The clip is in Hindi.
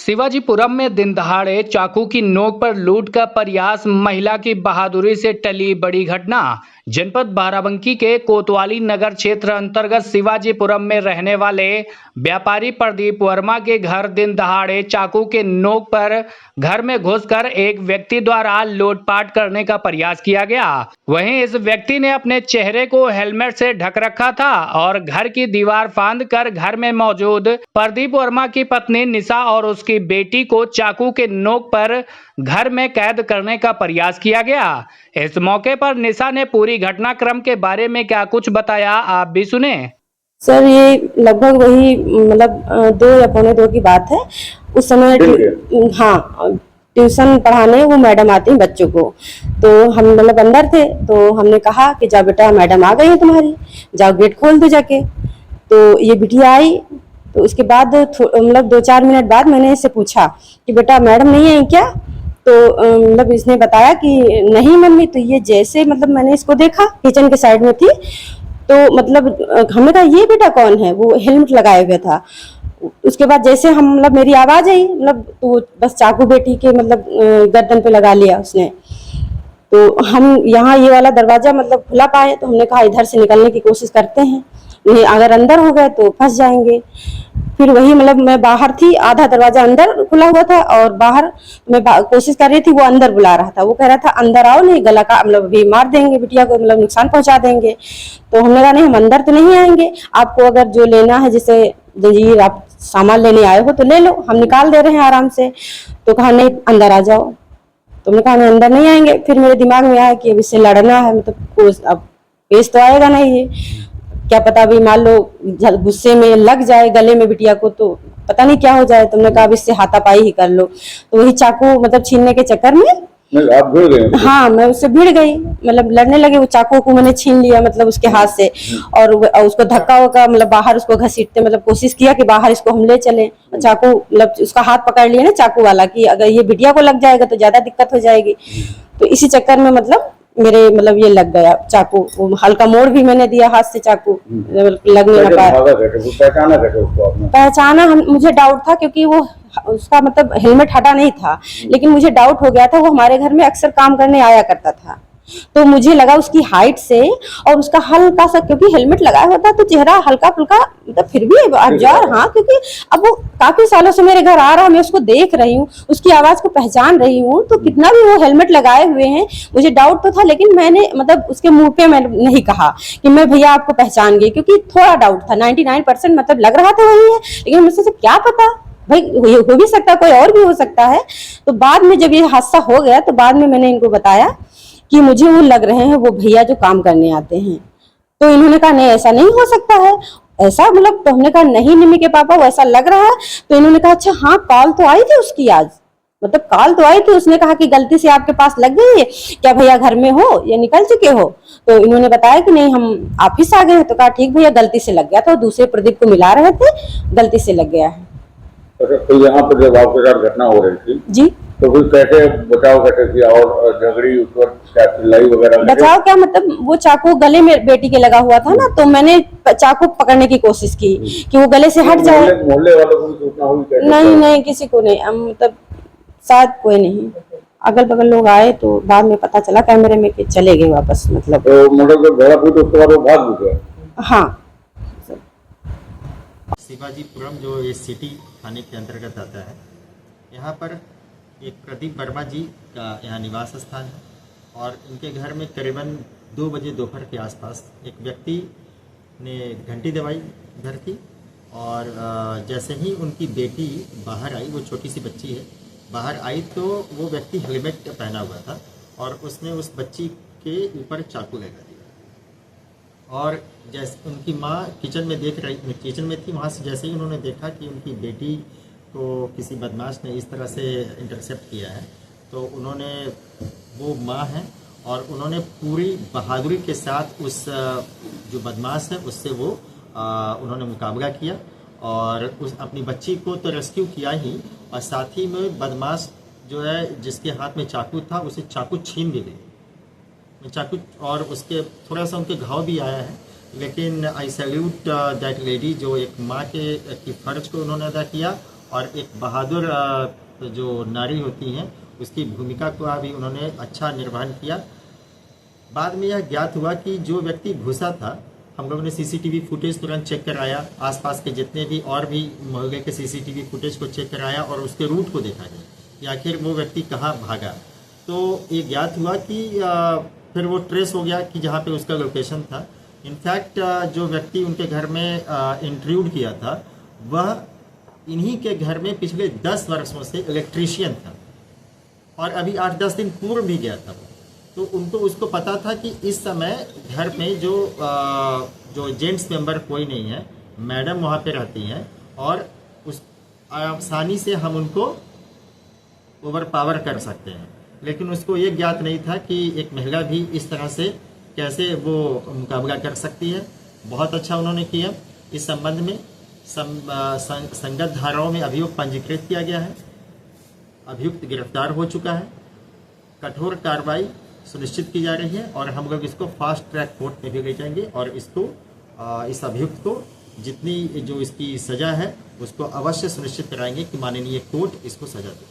शिवाजीपुरम में दिन दहाड़े चाकू की नोक पर लूट का प्रयास, महिला की बहादुरी से टली बड़ी घटना। जनपद बाराबंकी के कोतवाली नगर क्षेत्र अंतर्गत शिवाजीपुरम में रहने वाले व्यापारी प्रदीप वर्मा के घर दिन दहाड़े चाकू के नोक पर घर में घुसकर एक व्यक्ति द्वारा लूटपाट करने का प्रयास किया गया। वहीं इस व्यक्ति ने अपने चेहरे को हेलमेट से ढक रखा था और घर की दीवार फांद कर घर में मौजूद प्रदीप वर्मा की पत्नी निशा और उसकी बेटी को चाकू के नोक पर घर में कैद करने का प्रयास किया गया। इस मौके पर निशा ने पूरी घटनाक्रम के बारे में क्या कुछ बताया, आप भी सुने। सर, ये लगभग वही मतलब 2 या पौने 2 की बात है। उस समय हाँ, ट्यूशन पढ़ाने वो मैडम आती हैं बच्चों को, तो हम मतलब अंदर थे, तो हमने कहा कि जा बेटा, मैडम आ गई है तुम्हारी, जाओ गेट खोल दो जाके। तो ये बिटिया आई, तो उसके बाद मतलब 2-4 मिनट बाद मैंने इससे पूछा कि बेटा मैडम नहीं आई क्या? तो मतलब इसने बताया कि नहीं मम्मी। तो ये जैसे मतलब मैंने इसको देखा, किचन के साइड में थी, तो मतलब हमने कहा ये बेटा कौन है? वो हेलमेट लगाए हुए था। उसके बाद जैसे हम मतलब मेरी आवाज आई, मतलब तो बस चाकू बेटी के मतलब गर्दन पे लगा लिया उसने। तो हम यहाँ ये वाला दरवाजा मतलब खुला पाए, तो हमने कहा इधर से निकलने की कोशिश करते हैं, नहीं अगर अंदर हो गए तो फंस जाएंगे। फिर वही मतलब मैं बाहर थी, आधा दरवाजा अंदर खुला हुआ था और बाहर मैं कोशिश कर रही थी, वो अंदर बुला रहा था। वो कह रहा था अंदर आओ, नहीं गला का मतलब भी मार देंगे, बिटिया को मतलब नुकसान पहुंचा देंगे। तो हमने कहा नहीं, हम अंदर तो नहीं आएंगे, आपको अगर जो लेना है, जैसे जंजीर आप सामान लेने आए हो तो ले लो, हम निकाल दे रहे हैं आराम से। तो कहा नहीं अंदर आ जाओ। तो हमने कहा नहीं अंदर नहीं आएंगे। फिर मेरे दिमाग में आया कि अब इससे लड़ना है, मतलब अब पेश तो आएगा नहीं, ये क्या पता भी मान लो गुस्से में लग जाए गले में बिटिया को, तो पता नहीं क्या हो जाए। तुमने कहा अब इससे हाथापाई ही कर लो। तो वही चाकू मतलब छीनने के चक्कर में आप भिड़ गए? हाँ, मैं उससे भिड़ गई, मतलब लड़ने लगे। वो चाकू को मैंने छीन लिया मतलब उसके हाथ से, और उसको धक्का वक्का मतलब बाहर उसको घसीटते मतलब कोशिश किया कि बाहर इसको हम ले चले। चाकू मतलब उसका हाथ पकड़ लिया ना चाकू वाला, कि अगर ये बिटिया को लग जाएगा तो ज्यादा दिक्कत हो जाएगी। तो इसी चक्कर में मतलब मेरे मतलब ये लग गया चाकू। वो हल्का मोड़ भी मैंने दिया हाथ से, चाकू लगने ना पाया। पहचाना हम, मुझे डाउट था क्योंकि वो उसका मतलब हेलमेट हटा नहीं था, लेकिन मुझे डाउट हो गया था वो हमारे घर में अक्सर काम करने आया करता था। तो मुझे लगा उसकी हाइट से और उसका हल्का सा, क्योंकि हेलमेट लगाया होता तो चेहरा हल्का फुल्का मतलब फिर भी जार। हाँ, क्योंकि अब वो काफी सालों से मेरे घर आ रहा है, मैं उसको देख रही हूँ, उसकी आवाज को पहचान रही हूँ, तो कितना भी वो हेलमेट लगाए हुए हैं मुझे डाउट तो था। लेकिन मैंने मतलब उसके मुंह पे मैं नहीं कहा कि मैं भैया आपको पहचान गई, क्योंकि थोड़ा डाउट था। 99% मतलब लग रहा था वही है, लेकिन मुझसे क्या पता भाई, हो भी सकता, कोई और भी हो सकता है। तो बाद में जब ये हादसा हो गया, तो बाद में मैंने इनको बताया कि मुझे वो लग रहे हैं वो भैया जो काम करने आते हैं। तो इन्होंने कहा नहीं ऐसा नहीं हो सकता है, ऐसा मतलब। तो हमने कहा नहीं निमी के पापा, वो ऐसा लग रहा है। तो इन्होंने कहा अच्छा हाँ, कॉल तो आई थी उसकी आज, मतलब कॉल तो आई थी, उसने कहा कि गलती से आपके पास लग गई है क्या भैया, घर में हो या निकल चुके हो? तो इन्होंने बताया कि नहीं हम ऑफिस आ गए हैं। तो कहा ठीक भैया, गलती से लग गया था, दूसरे प्रदीप को मिला रहे थे, गलती से लग गया है। तो यहाँ पर जब आपके साथ घटना हो रही थी जी, तो फिर कैसे बचाव कैसे किया, और झगड़ी उस वक्त क्या चिल्लाई वगैरह? बचाव क्या मतलब, वो चाकू गले में बेटी के लगा हुआ था ना, तो मैंने चाकू पकड़ने की कोशिश की कि वो गले से हट जाए। मोहल्ले वालों को भी सूचना हुई? नहीं किसी को नहीं, मतलब शायद कोई नहीं, अगल बगल लोग आए तो बाद में पता चला कैमरे में कि चले गए वापस मतलब। तो मतलब उसके बाद वो भाग भी गए? हाँ। शिवाजीपुरम जो ये सिटी थाने के अंतर्गत आता है, यहाँ पर एक प्रदीप वर्मा जी का यहाँ निवास स्थान है, और इनके घर में करीबन 2 बजे दोपहर के आसपास एक व्यक्ति ने घंटी दबाई घर की, और जैसे ही उनकी बेटी बाहर आई, वो छोटी सी बच्ची है, बाहर आई तो वो व्यक्ति हेलमेट पहना हुआ था और उसने उस बच्ची के ऊपर चाकू लगा दिया। और जैसे उनकी माँ किचन में किचन में थी, वहाँ से जैसे ही उन्होंने देखा कि उनकी बेटी को किसी बदमाश ने इस तरह से इंटरसेप्ट किया है, तो उन्होंने, वो माँ है और उन्होंने पूरी बहादुरी के साथ उस जो बदमाश है उससे वो उन्होंने मुकाबला किया, और उस अपनी बच्ची को तो रेस्क्यू किया ही, और साथ ही में बदमाश जो है जिसके हाथ में चाकू था उसे चाकू छीन भी ली चाकू, और उसके थोड़ा सा उनके घाव भी आया है। लेकिन आई सैल्यूट दैट लेडी, जो एक माँ की फर्ज को उन्होंने अदा किया और एक बहादुर जो नारी होती हैं उसकी भूमिका को भी उन्होंने अच्छा निर्वहन किया। बाद में यह ज्ञात हुआ कि जो व्यक्ति घुसा था, हम लोगों ने सीसीटीवी फुटेज तुरंत चेक कराया, आसपास के जितने भी और भी मोहल्ले के सीसीटीवी फुटेज को चेक कराया और उसके रूट को देखा गया कि आखिर वो व्यक्ति कहाँ भागा। तो ये ज्ञात हुआ कि फिर वो ट्रेस हो गया कि जहाँ पे उसका लोकेशन था। इनफैक्ट जो व्यक्ति उनके घर में इंट्रूड किया था वह इन्हीं के घर में पिछले 10 वर्षों से इलेक्ट्रीशियन था और अभी 8-10 दिन पूर्व भी गया था वो। तो उनको उसको पता था कि इस समय घर में जो जेंट्स मेंबर कोई नहीं है, मैडम वहाँ पे रहती हैं और उस आसानी से हम उनको ओवर पावर कर सकते हैं। लेकिन उसको ये ज्ञात नहीं था कि एक महिला भी इस तरह से कैसे वो मुकाबला कर सकती है। बहुत अच्छा उन्होंने किया। इस संबंध में संगत धाराओं में अभियोग पंजीकृत किया गया है, अभियुक्त गिरफ्तार हो चुका है, कठोर कार्रवाई सुनिश्चित की जा रही है और हम लोग इसको फास्ट ट्रैक कोर्ट में भी ले जाएंगे और इसको इस अभियुक्त को जितनी जो इसकी सज़ा है उसको अवश्य सुनिश्चित कराएंगे कि माननीय कोर्ट इसको सज़ा दे।